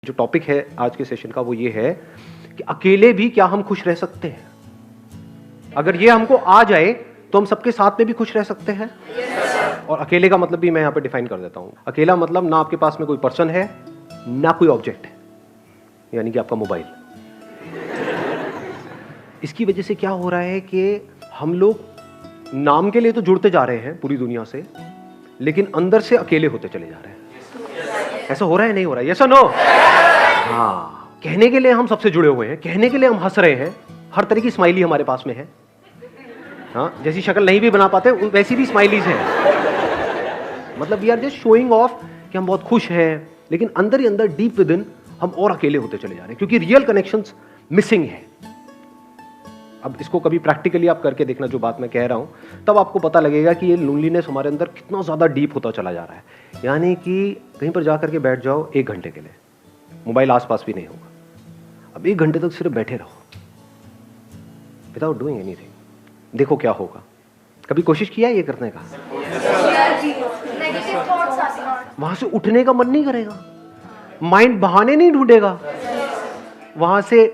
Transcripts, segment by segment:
जो टॉपिक है आज के सेशन का वो ये है कि अकेले भी क्या हम खुश रह सकते हैं। अगर ये हमको आ जाए तो हम सबके साथ में भी खुश रह सकते हैं। और अकेले का मतलब भी मैं यहाँ पे डिफाइन कर देता हूँ। अकेला मतलब ना आपके पास में कोई पर्सन है ना कोई ऑब्जेक्ट है, यानी कि आपका मोबाइल। इसकी वजह से क्या हो रहा है कि हम लोग नाम के लिए तो जुड़ते जा रहे हैं पूरी दुनिया से, लेकिन अंदर से अकेले होते चले जा रहे हैं। ऐसा हो रहा है नहीं हो रहा है? यस और नो? हाँ, कहने के लिए हम सबसे जुड़े हुए हैं, कहने के लिए हम हंस रहे हैं, हर तरह की स्माइली हमारे पास में है। हाँ, जैसी शक्ल नहीं भी बना पाते वैसी भी स्माइलीज हैं। मतलब we are just showing off कि हम बहुत खुश हैं, लेकिन अंदर ही अंदर डीप विद इन हम और अकेले होते चले जा रहे हैं, क्योंकि रियल कनेक्शंस मिसिंग है। अब इसको कभी प्रैक्टिकली आप करके देखना जो बात मैं कह रहा हूं, तब आपको पता लगेगा कि ये लोनलीनेस हमारे अंदर कितना ज्यादा डीप होता चला जा रहा है। यानी कि कहीं पर जाकर के बैठ जाओ 1 घंटे के लिए, मोबाइल आसपास भी नहीं होगा। अब 1 घंटे तक सिर्फ बैठे रहो विदाउट डूइंग एनीथिंग, देखो क्या होगा। कभी कोशिश किया ये करने का? वहां से उठने का मन नहीं करेगा, माइंड बहाने नहीं ढूंढेगा, वहां से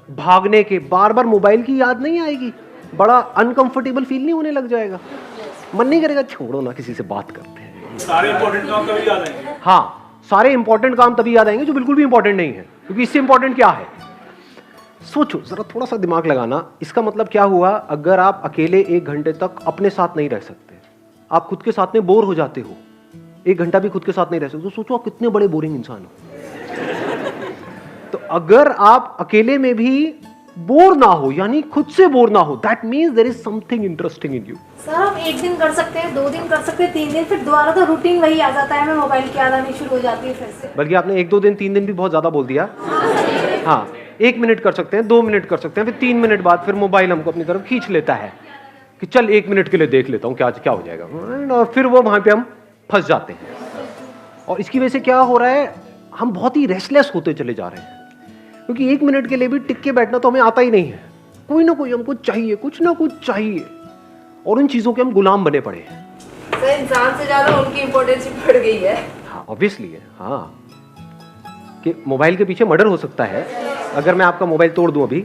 भागने के बार बार मोबाइल की याद नहीं आएगी, बड़ा अनकंफर्टेबल फील नहीं होने लग जाएगा, मन नहीं करेगा छोड़ो ना किसी से बात करते हैं। सारे इंपॉर्टेंट काम तभी याद आएंगे। हाँ, सारे इंपॉर्टेंट काम तभी याद आएंगे जो बिल्कुल भी इंपॉर्टेंट नहीं है, क्योंकि इससे इंपॉर्टेंट क्या है? सोचो जरा, थोड़ा सा दिमाग लगाना। इसका मतलब क्या हुआ? अगर आप अकेले 1 घंटे तक अपने साथ नहीं रह सकते, आप खुद के साथ में बोर हो जाते हो, 1 घंटा भी खुद के साथ नहीं रह सकते, तो सोचो आप कितने बड़े बोरिंग इंसान हो। तो अगर आप अकेले में भी बोर ना हो, यानी खुद से बोर ना हो, that means there is something interesting in you. Sir हम 1 दिन कर सकते हैं, 2 दिन कर सकते हैं, 3 दिन, फिर दोबारा तो रूटीन वही आ जाता है, हमें मोबाइल की याद आनी शुरू हो जाती है फिर से। बल्कि आपने 1-2 दिन 3 दिन भी बहुत ज्यादा बोल दिया। हाँ, 1 मिनट कर सकते हैं, 2 मिनट कर सकते हैं, फिर 3 मिनट बाद फिर मोबाइल हमको अपनी तरफ खींच लेता है कि चल 1 मिनट के लिए देख लेता हूँ क्या हो जाएगा, और फिर वो वहां पे हम फंस जाते हैं। और इसकी वजह से क्या हो रहा है, हम बहुत ही रेस्टलेस होते चले जा रहे हैं, क्योंकि 1 मिनट के लिए भी टिक के बैठना तो हमें आता ही नहीं है। कोई ना कोई हमको चाहिए, कुछ ना कुछ चाहिए, और उन चीजों के हम गुलाम बने पड़े हैं। सर इंसान से ज्यादा उनकी इंपॉर्टेंस बढ़ गई है। हाँ, ऑब्वियसली है। हाँ, कि मोबाइल के पीछे मर्डर हो सकता है अगर मैं आपका मोबाइल तोड़ दूं अभी।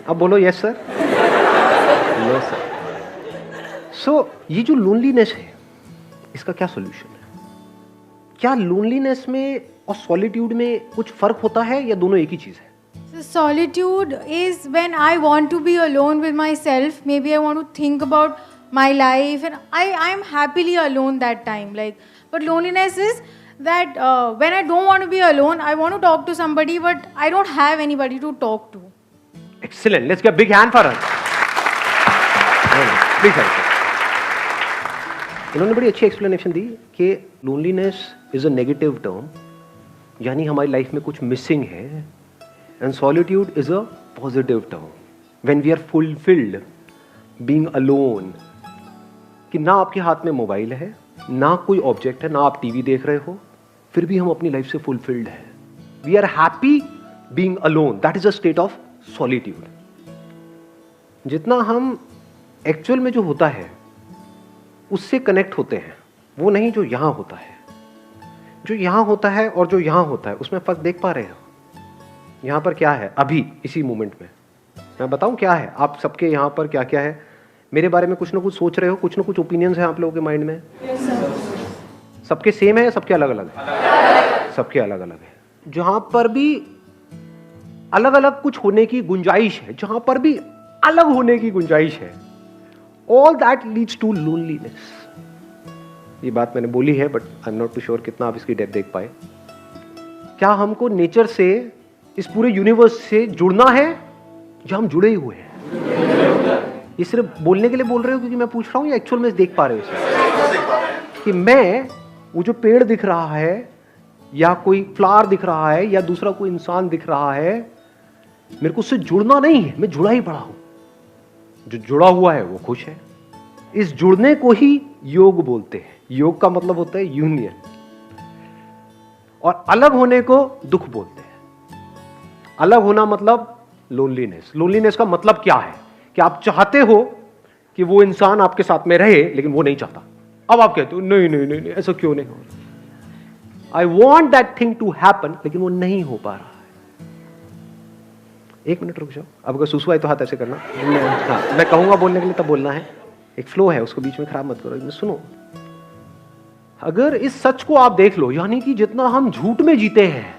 अब बोलो यस सर, यस सर। सो ये जो लोनलीनेस है, इसका क्या सोल्यूशन है? क्या लोनलीनेस में और सॉलिट्यूड में कुछ फर्क होता है या दोनों एक ही चीज है? So solitude is when I want to be alone with myself. Maybe I want to think about my life, and I am happily alone that time. But loneliness is that when I don't want to be alone, I want to talk to somebody, but I don't have anybody to talk to. Excellent. Let's get a big hand for her. Please answer. इन्होंने बड़ी अच्छी explanation दी कि loneliness is a negative term, यानी हमारी life में कुछ missing है, and solitude is a positive term when we are fulfilled being alone. कि ना आपके हाथ में मोबाइल है, ना कोई ऑब्जेक्ट है, ना आप टीवी देख रहे हो, फिर भी हम अपनी लाइफ से फुलफिल्ड है। We are happy being alone, that is a state of solitude. जितना हम एक्चुअल में जो होता है उससे कनेक्ट होते हैं, वो नहीं जो यहां होता है। जो यहां होता है और जो यहां होता है उसमें फर्क देख पा रहे हो? यहां पर क्या है अभी इसी मोमेंट में, मैं बताऊं क्या है? आप सबके यहां पर क्या क्या है? मेरे बारे में कुछ ना कुछ सोच रहे हो, कुछ ना कुछ ओपिनियंस है आप लोगों के माइंड में। सबके सेम है या सबके अलग अलग है? सबके अलग अलग है। जहां पर भी अलग अलग कुछ होने की गुंजाइश है, जहां पर भी अलग होने की गुंजाइश है, all that leads to loneliness. ये बात मैंने बोली है, but I am not too sure कितना आप इसकी डेप्थ देख पाए। क्या हमको नेचर से, इस पूरे यूनिवर्स से जुड़ना है, जो हम जुड़े ही हुए हैं? ये सिर्फ बोलने के लिए बोल रहे हो क्योंकि मैं पूछ रहा हूं, या एक्चुअल में देख पा रहे हो इसे? कि मैं, वो जो पेड़ दिख रहा है, या कोई फ्लावर दिख रहा है, या दूसरा कोई इंसान दिख रहा है, मेरे को उससे जुड़ना नहीं है, मैं जुड़ा ही पड़ा हूं। जो जुड़ा हुआ है वो खुश है। इस जुड़ने को ही योग बोलते हैं। योग का मतलब होता है यूनियन, और अलग होने को दुख बोलते हैं। अलग होना मतलब लोनलीनेस। लोनलीनेस का मतलब क्या है? कि आप चाहते हो कि वो इंसान आपके साथ में रहे, लेकिन वो नहीं चाहता। अब आप कहते हो नहीं नहीं नहीं, नहीं ऐसा क्यों नहीं हो रहा, I want that thing to happen, लेकिन वो नहीं हो पा रहा है। एक मिनट रुक जाओ, अब अगर सुसु आए तो हाथ ऐसे करना। हाँ, मैं कहूंगा बोलने के लिए तब बोलना है, एक फ्लो है उसको बीच में खराब मत करो। सुनो, अगर इस सच को आप देख लो, यानी कि जितना हम झूठ में जीते हैं,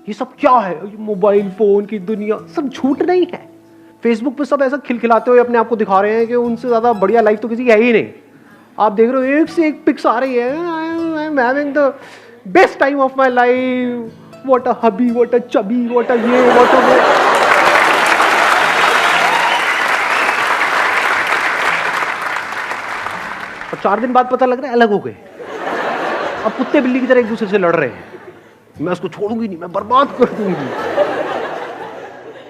ये सब क्या है, मोबाइल फोन की दुनिया, सब झूठ नहीं है। फेसबुक पे सब ऐसा खिलखिलाते हुए अपने आप को दिखा रहे हैं कि उनसे ज्यादा बढ़िया लाइफ तो किसी की है ही नहीं। आप देख रहे हो एक से एक पिक्स आ रही है, I am having the best time of my life, what a hubby, what a chubby, what a ये, व्हाट अ वो। और 4 दिन बाद पता लग रहा है अलग हो गए, अब कुत्ते बिल्ली की तरह एक दूसरे से लड़ रहे हैं, मैं उसको छोड़ूंगी नहीं, मैं बर्बाद कर दूंगी।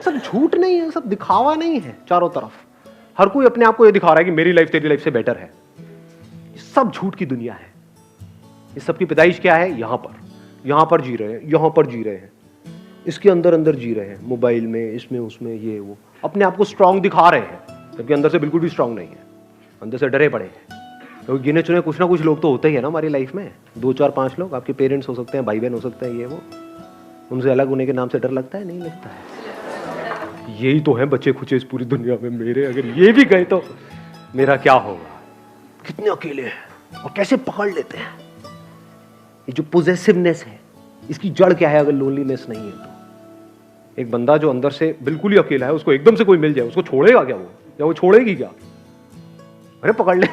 सब झूठ नहीं है, सब दिखावा नहीं है। चारों तरफ हर कोई अपने आप को ये दिखा रहा है कि मेरी लाइफ तेरी लाइफ से बेटर है। सब झूठ की दुनिया है। इस सब की पैदाइश क्या है? यहां पर जी रहे हैं, यहां पर जी रहे हैं, इसके अंदर अंदर जी रहे हैं, मोबाइल में, इसमें उसमें, ये वो, अपने आप को स्ट्रांग दिखा रहे हैं, जबकि अंदर से बिल्कुल भी स्ट्रांग नहीं है, अंदर से डरे पड़े हैं। तो गिने चुने कुछ ना कुछ लोग तो होते ही है ना हमारी लाइफ में, 2 4 5 लोग, आपके पेरेंट्स हो सकते हैं, भाई बहन हो सकते हैं, ये वो, उनसे अलग होने के नाम से डर लगता है? नहीं लगता है। यही तो है बच्चे खुचे इस पूरी दुनिया में मेरे, अगर ये भी गए तो मेरा क्या होगा। कितने अकेले हैं और कैसे पकड़ लेते हैं। ये जो पोजेसिवनेस है, इसकी जड़ क्या है? अगर लोनलीनेस नहीं है तो एक बंदा जो अंदर से बिल्कुल ही अकेला है, उसको एकदम से कोई मिल जाए, उसको छोड़ेगा क्या वो, या वो छोड़ेगी क्या? अरे पकड़ ले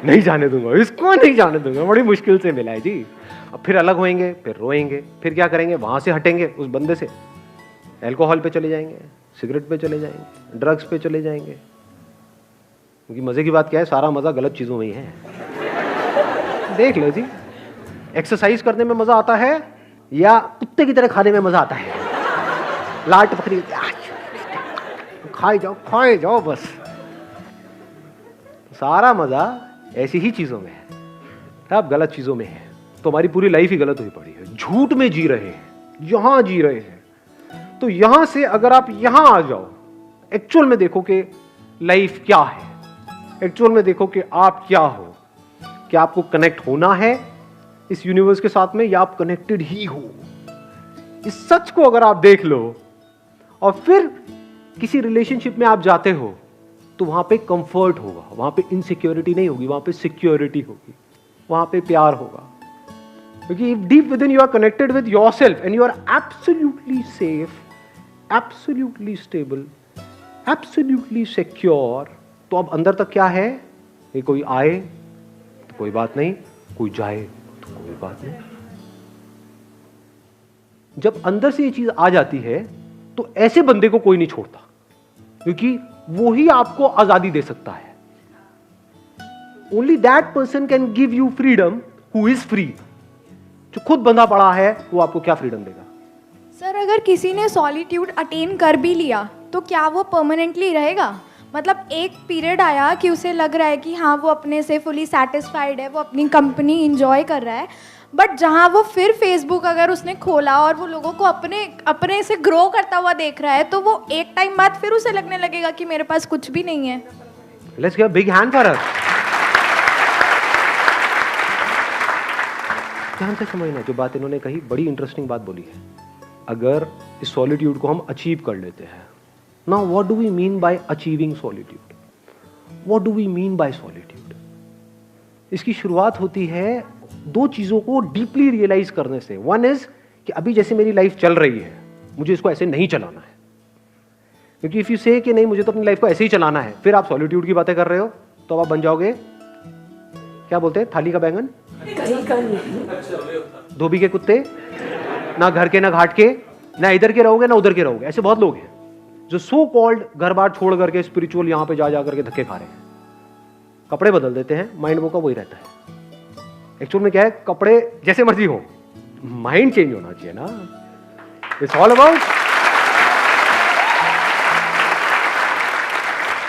नहीं जाने दूंगा इसको, नहीं जाने दूंगा, बड़ी मुश्किल से मिला है जी। अब फिर अलग होएंगे, फिर रोएंगे, फिर क्या करेंगे? वहां से हटेंगे उस बंदे से, अल्कोहल पे चले जाएंगे, सिगरेट पे चले जाएंगे, ड्रग्स पे चले जाएंगे। क्योंकि मजे की बात क्या है, सारा मजा गलत चीजों में ही है। देख लो जी, एक्सरसाइज करने में मजा आता है या कुत्ते की तरह खाने में मजा आता है? लाट पकड़ी, खाए जाओ बस। सारा मजा ऐसी ही चीजों में है, अब गलत चीजों में है। तो हमारी पूरी लाइफ ही गलत हुई पड़ी है, झूठ में जी रहे हैं, यहां जी रहे हैं। तो यहां से अगर आप यहां आ जाओ, एक्चुअल में देखो कि लाइफ क्या है, एक्चुअल में देखो कि आप क्या हो, क्या आपको कनेक्ट होना है इस यूनिवर्स के साथ में, या आप कनेक्टेड ही हो। इस सच को अगर आप देख लो और फिर किसी रिलेशनशिप में आप जाते हो, तो वहां पे कंफर्ट होगा, वहां पे इनसिक्योरिटी नहीं होगी, वहां पे सिक्योरिटी होगी, वहां पे प्यार होगा। क्योंकि deep within you are connected with yourself and you are absolutely safe, absolutely stable, absolutely secure. तो अब अंदर तक क्या है? ये कोई आए तो कोई बात नहीं, कोई जाए तो कोई बात नहीं। जब अंदर से ये चीज आ जाती है तो ऐसे बंदे को कोई नहीं छोड़ता, क्योंकि वो ही आपको आजादी दे सकता है। Only that person can give you freedom who is free. जो खुद बंधा पड़ा है वो आपको क्या फ्रीडम देगा? सर, अगर किसी ने सॉलिट्यूड अटेन कर भी लिया तो क्या वो परमानेंटली रहेगा? मतलब एक पीरियड आया कि उसे लग रहा है कि हाँ वो अपने से फुली सेटिस्फाइड है, वो अपनी कंपनी इंजॉय कर रहा है, बट जहाँ वो फिर फेसबुक अगर उसने खोला और वो लोगों को अपने से ग्रो करता हुआ देख रहा है, तो वो एक टाइम बाद फिर उसे लगने लगेगा कि मेरे पास कुछ भी नहीं है। Let's give a big hand for her. ध्यान से समझना, जो बात इन्होंने कही बड़ी इंटरेस्टिंग बात बोली है। अगर इस सॉलिट्यूड को हम अचीव कर लेते हैं, now what do we mean by achieving solitude? What do we mean by solitude? इसकी शुरुआत होती है 2 चीजों को डीपली रियलाइज करने से। वन इज कि अभी जैसे मेरी लाइफ चल रही है, मुझे इसको ऐसे नहीं चलाना है। क्योंकि इफ यू से कि नहीं मुझे तो अपनी लाइफ को ऐसे ही चलाना है, फिर आप सॉलिट्यूड की बातें कर रहे हो, तो आप बन जाओगे, क्या बोलते हैं, थाली का बैंगन, धोबी के कुत्ते, ना घर के ना घाट के, ना इधर के रहोगे ना उधर के रहोगे। ऐसे बहुत लोग हैं जो सो कॉल्ड घर बार छोड़ करके स्पिरिचुअल यहां पे जा करके धक्के खा रहे हैं। कपड़े बदल देते हैं, माइंड वो का वही रहता है। एक्चुअल में क्या है, कपड़े जैसे मर्जी हो, माइंड चेंज होना चाहिए ना। इट्स ऑल अबाउट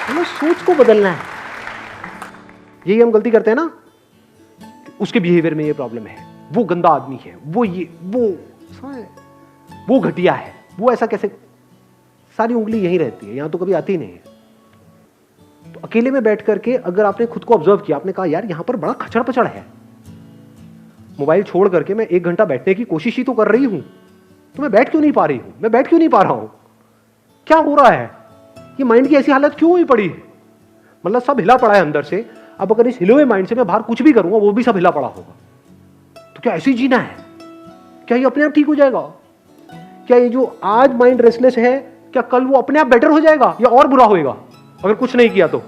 हमें सोच को बदलना है। यही हम गलती करते हैं ना, उसके बिहेवियर में ये प्रॉब्लम है, वो गंदा आदमी है, वो घटिया है, वो ऐसा कैसे, सारी उंगली यहीं रहती है, यहां तो कभी आती नहीं है। तो अकेले में बैठ करके अगर आपने खुद को ऑब्जर्व किया, आपने कहा यार यहां पर बड़ा खचड़ पचड़ है, मोबाइल छोड़ करके मैं 1 घंटा बैठने की कोशिश ही तो कर रही हूं, तो मैं बैठ क्यों नहीं पा रही हूं, मैं बैठ क्यों नहीं पा रहा हूं, क्या हो रहा है, ये माइंड की ऐसी हालत क्यों हुई पड़ी है? मतलब सब हिला पड़ा है अंदर से। अब अगर इस हिले हुए माइंड से मैं बाहर कुछ भी करूंगा वो भी सब हिला पड़ा होगा। तो क्या ऐसे ही जीना है? क्या ये अपने आप ठीक हो जाएगा? क्या ये जो आज माइंड रेस्टलेस है, क्या कल वो अपने आप बेटर हो जाएगा या और बुरा होएगा अगर कुछ नहीं किया तो?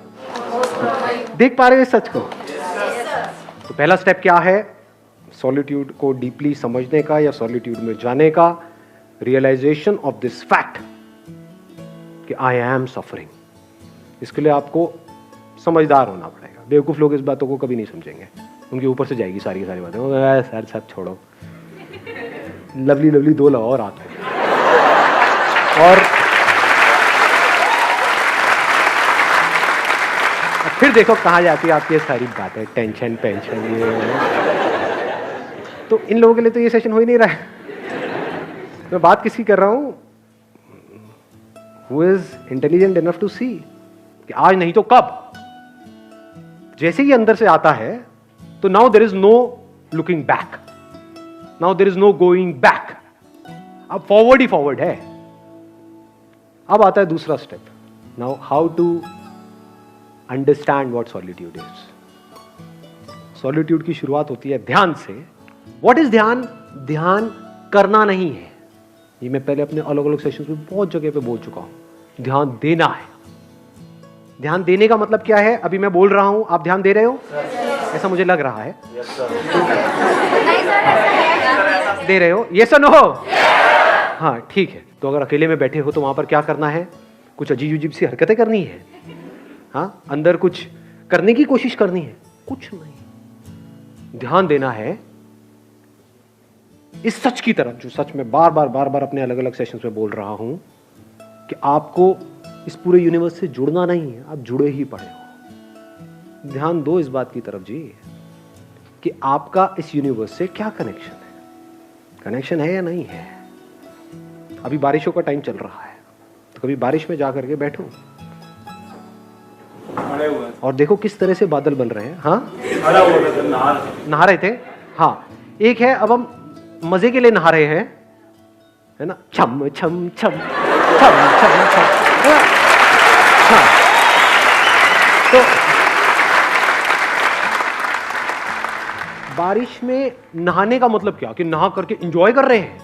देख पा रहे हैं सच को? तो पहला स्टेप क्या है? सॉलिट्यूड को डीपली समझने का या सॉलिट्यूड में जाने का, रियलाइजेशन ऑफ दिस फैक्ट कि आई एम सफरिंग। इसके लिए आपको समझदार होना पड़ेगा। बेवकूफ लोग इस बातों को कभी नहीं समझेंगे, उनके ऊपर से जाएगी सारी बातें। सर सब छोड़ो, लवली लवली 2 लगाओ रात को, और फिर देखो कहाँ जाती है आपकी ये सारी बातें, टेंशन पेंशन ये। तो इन लोगों के लिए तो ये सेशन हो ही नहीं रहा है। मैं बात किसकी कर रहा हूं? Who is intelligent enough to see कि आज नहीं तो कब। जैसे ही अंदर से आता है तो now there is no looking back, now there is no going back, अब फॉरवर्ड ही फॉरवर्ड है। अब आता है दूसरा step, now how to understand what solitude is. Solitude की शुरुआत होती है ध्यान से। व्हाट इज ध्यान? ध्यान करना नहीं है, ये मैं पहले अपने अलग अलग सेशंस में बहुत जगह पे बोल चुका हूं। ध्यान देना है। ध्यान देने का मतलब क्या है? अभी मैं बोल रहा हूं, आप ध्यान दे रहे हो? ऐसा मुझे लग रहा है। दे रहे हो? यस और नो? हाँ ठीक है। तो अगर अकेले में बैठे हो तो वहां पर क्या करना है? कुछ अजीब अजीब सी हरकतें करनी है, हाँ, अंदर कुछ करने की कोशिश करनी है? कुछ नहीं। ध्यान देना है इस सच की तरफ, जो सच में बार बार अपने अलग अलग सेशंस में बोल रहा हूं कि आपको इस पूरे यूनिवर्स से जुड़ना नहीं है, आप जुड़े ही पड़े हो। ध्यान दो इस बात की तरफ जी कि आपका इस यूनिवर्स से क्या कनेक्शन है, कनेक्शन है या नहीं है। अभी बारिशों का टाइम चल रहा है, तो कभी बारिश में जाकर के बैठो और देखो किस तरह से बादल बन रहे हैं। हाँ, नहा रहे थे। हाँ, एक है अब हम मजे के लिए नहा रहे हैं, है ना, छम छम छम छम छम छम। हाँ, तो बारिश में नहाने का मतलब क्या कि नहा करके एंजॉय कर रहे हैं।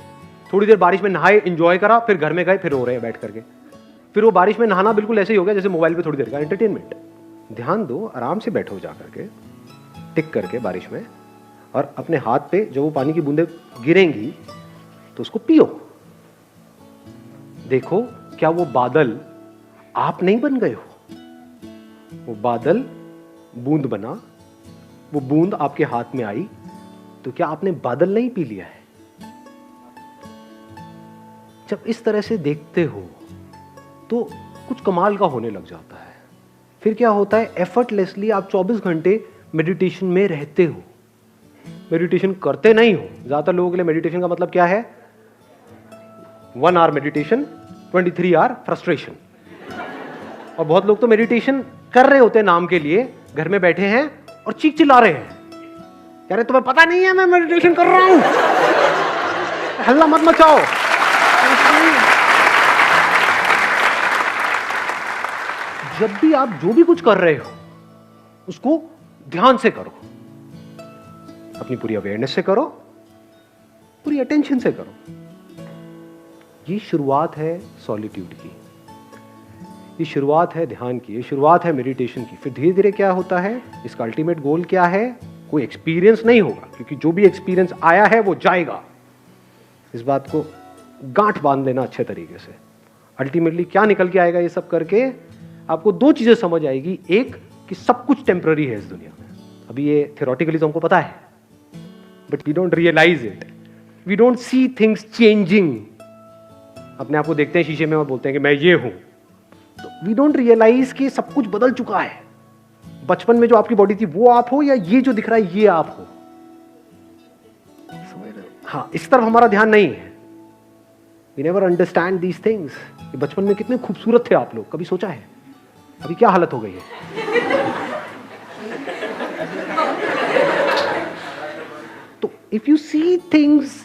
थोड़ी देर बारिश में नहाए, एंजॉय करा, फिर घर में गए, फिर रो रहे हैं बैठ करके। फिर वो बारिश में नहाना बिल्कुल ऐसे ही हो गया जैसे मोबाइल पे थोड़ी देर का एंटरटेनमेंट। ध्यान दो, आराम से बैठो जा करके, टिक करके बारिश में, और अपने हाथ पे जब वो पानी की बूंदें गिरेंगी तो उसको पियो। देखो क्या वो बादल आप नहीं बन गए हो, वो बादल बूंद बना, वो बूंद आपके हाथ में आई, तो क्या आपने बादल नहीं पी लिया है? जब इस तरह से देखते हो तो कुछ कमाल का होने लग जाता है। फिर क्या होता है, एफर्टलेसली आप 24 घंटे मेडिटेशन में रहते हो। मेडिटेशन करते नहीं हो। ज्यादातर लोगों के लिए मेडिटेशन का मतलब क्या है? 1 आवर मेडिटेशन, 23 आवर फ्रस्ट्रेशन। और बहुत लोग तो मेडिटेशन कर रहे होते हैं नाम के लिए, घर में बैठे हैं और चीख चिल्ला रहे हैं, यार तुम्हें पता नहीं है मैं मेडिटेशन कर रहा हूं, हल्ला मत मचाओ। जब भी आप जो भी कुछ कर रहे हो उसको ध्यान से करो, अपनी पूरी अवेयरनेस से करो, पूरी अटेंशन से करो। ये शुरुआत है सॉलिट्यूड की, ये शुरुआत है ध्यान की, ये शुरुआत है मेडिटेशन की। फिर धीरे धीरे क्या होता है, इसका अल्टीमेट गोल क्या है? कोई एक्सपीरियंस नहीं होगा, क्योंकि जो भी एक्सपीरियंस आया है वो जाएगा। इस बात को गांठ बांध लेना अच्छे तरीके से। अल्टीमेटली क्या निकल के आएगा ये सब करके? आपको 2 चीजें समझ आएगी। एक कि सब कुछ टेम्पररी है इस दुनिया में। अभी ये थियोरेटिकली तो हमको पता है, but we don't realise it, we don't see things changing. अपने आप को देखते हैं शीशे में और बोलते हैं कि मैं ये हूं, तो वी डोंट रियलाइज कि सब कुछ बदल चुका है। बचपन में जो आपकी बॉडी थी वो आप हो, या ये जो दिख रहा है ये आप हो? समझ रहे हो? हाँ, इस तरफ हमारा ध्यान नहीं है। We never understand these things. बचपन में कितने खूबसूरत थे आप लोग, कभी सोचा है? अभी क्या हालत हो गई है? तो if you see things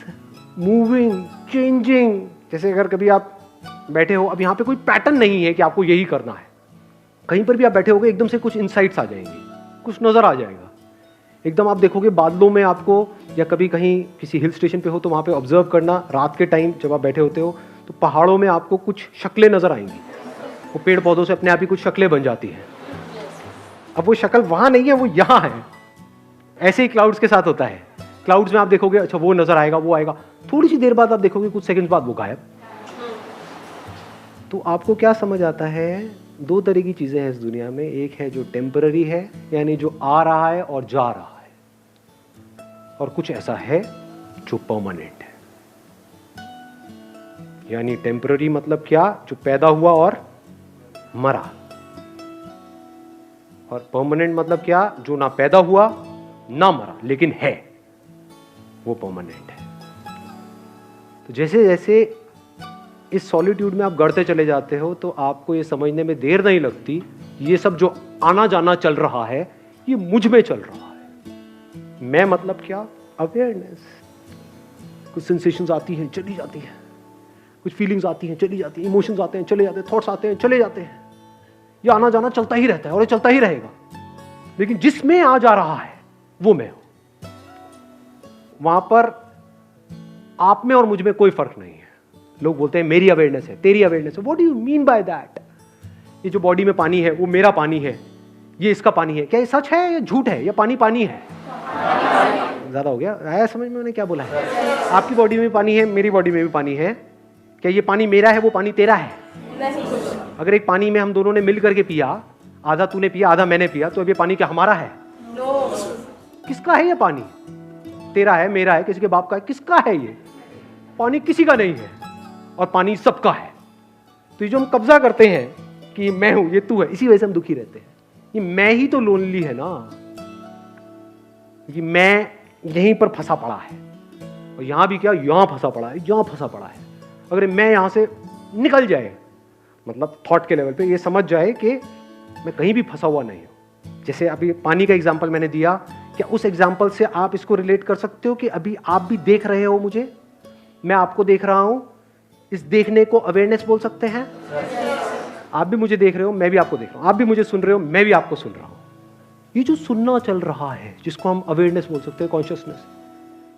moving, changing, जैसे अगर कभी आप बैठे हो, अब यहाँ पे कोई पैटर्न नहीं है कि आपको यही करना है, कहीं पर भी आप बैठे होगे एकदम से कुछ इंसाइट्स आ जाएंगे, कुछ नजर आ जाएगा, एकदम आप देखोगे बादलों में आपको, या कभी कहीं किसी हिल स्टेशन पे हो तो वहाँ पे ऑब्जर्व करना, रात के टाइम जब आप बैठे होते हो तो पहाड़ों में आपको कुछ शक्लें नजर आएंगी, वो पेड़ पौधों से अपने आप ही कुछ शक्लें बन जाती हैं। अब वो शक्ल वहाँ नहीं है, वो यहाँ है। ऐसे ही क्लाउड्स के साथ होता है, क्लाउड्स में आप देखोगे अच्छा वो नजर आएगा, वो आएगा, थोड़ी सी देर बाद आप देखोगे कुछ सेकंड्स बाद वो गायब। तो आपको क्या समझ आता है? दो तरह की चीजें हैं इस दुनिया में, एक है जो टेम्पररी है, यानी जो आ रहा है और जा रहा है, और कुछ ऐसा है जो परमानेंट है। यानी टेम्पररी मतलब क्या? जो पैदा हुआ और मरा। और परमानेंट मतलब क्या? जो ना पैदा हुआ ना मरा लेकिन है, वो परमानेंट है। तो जैसे जैसे इस सॉलिट्यूड में आप गढ़ते चले जाते हो तो आपको ये समझने में देर नहीं लगती, ये सब जो आना जाना चल रहा है ये मुझ में चल रहा है। मैं मतलब क्या? अवेयरनेस। कुछ सेंसेशंस आती हैं, चली जाती हैं, कुछ फीलिंग्स आती हैं, चली जाती हैं, इमोशंस आते हैं, चले जाते हैं, थॉट्स आते हैं, चले जाते हैं। ये आना जाना चलता ही रहता है और ये चलता ही रहेगा, लेकिन जिसमें आ जा रहा है वो मैं हूं। वहां पर आप में और मुझ में कोई फर्क नहीं है। लोग बोलते हैं मेरी अवेयरनेस है, तेरी अवेयरनेस है। What do you mean by that? ये जो बॉडी में पानी है वो मेरा पानी है, ये इसका पानी है। क्या ये सच है या झूठ है? या पानी पानी है? ज्यादा हो गया? आया समझ में मैंने क्या बोला है? आपकी बॉडी में भी पानी है, मेरी बॉडी में भी पानी है। क्या ये पानी मेरा है, वो पानी तेरा है? नहीं। अगर एक पानी में हम दोनों ने मिल करके पिया, आधा तूने पिया आधा मैंने पिया, तो अब ये पानी क्या हमारा है? किसका है ये पानी? तेरा है, मेरा है, किसी के बाप का है? किसका है ये पानी? किसी का नहीं है, और पानी सबका है। तो ये जो हम कब्जा करते हैं कि मैं हूं, ये तू है, इसी वजह से हम दुखी रहते हैं। ये मैं ही तो लोनली है ना, ये मैं यहीं पर फंसा पड़ा है। और यहां भी क्या? यहां फंसा पड़ा है, यहां फंसा पड़ा है। अगर मैं यहां से निकल जाए, मतलब थॉट के लेवल पे ये समझ जाए कि मैं कहीं भी फंसा हुआ नहीं हूं। जैसे अभी पानी का एग्जाम्पल मैंने दिया, क्या उस एग्जाम्पल से आप इसको रिलेट कर सकते हो कि अभी आप भी देख रहे हो मुझे, मैं आपको देख रहा हूं? इस देखने को अवेयरनेस बोल सकते हैं। आप भी मुझे देख रहे हो, मैं भी आपको देख रहा हूं। आप भी मुझे सुन रहे हो, मैं भी आपको सुन रहा हूं। ये जो सुनना चल रहा है, जिसको हम अवेयरनेस बोल सकते हैं, कॉन्शियसनेस,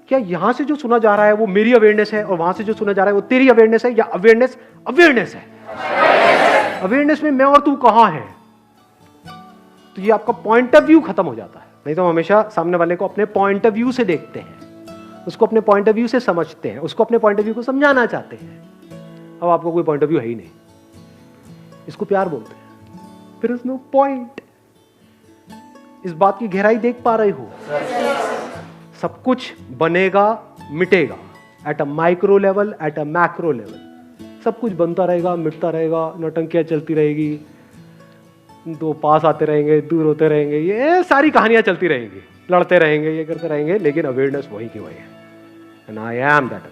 क्या यहां से जो सुना जा रहा है वो मेरी अवेयरनेस है, और वहां से जो सुना जा रहा है वो तेरी अवेयरनेस है, या अवेयरनेस अवेयरनेस है? अवेयरनेस में मैं और तू कहां है? तो ये आपका पॉइंट ऑफ व्यू खत्म हो जाता है। नहीं तो हम हमेशा सामने वाले को अपने पॉइंट ऑफ व्यू से देखते हैं, उसको अपने पॉइंट ऑफ व्यू से समझते हैं, उसको अपने पॉइंट ऑफ व्यू को समझाना चाहते हैं। अब आपको कोई पॉइंट ऑफ व्यू है ही नहीं, इसको प्यार बोलते हैं। फिर नो पॉइंट। इस बात की गहराई देख पा रहे हो? सब कुछ बनेगा मिटेगा, at a micro level, at a macro level. सब कुछ बनता रहेगा, मिटता रहेगा, नौटंकियां चलती रहेगी, दो पास आते रहेंगे, दूर होते रहेंगे, ये सारी कहानियां चलती रहेंगी, लड़ते रहेंगे, ये करते रहेंगे, लेकिन अवेयरनेस वही की वही है। And I am that.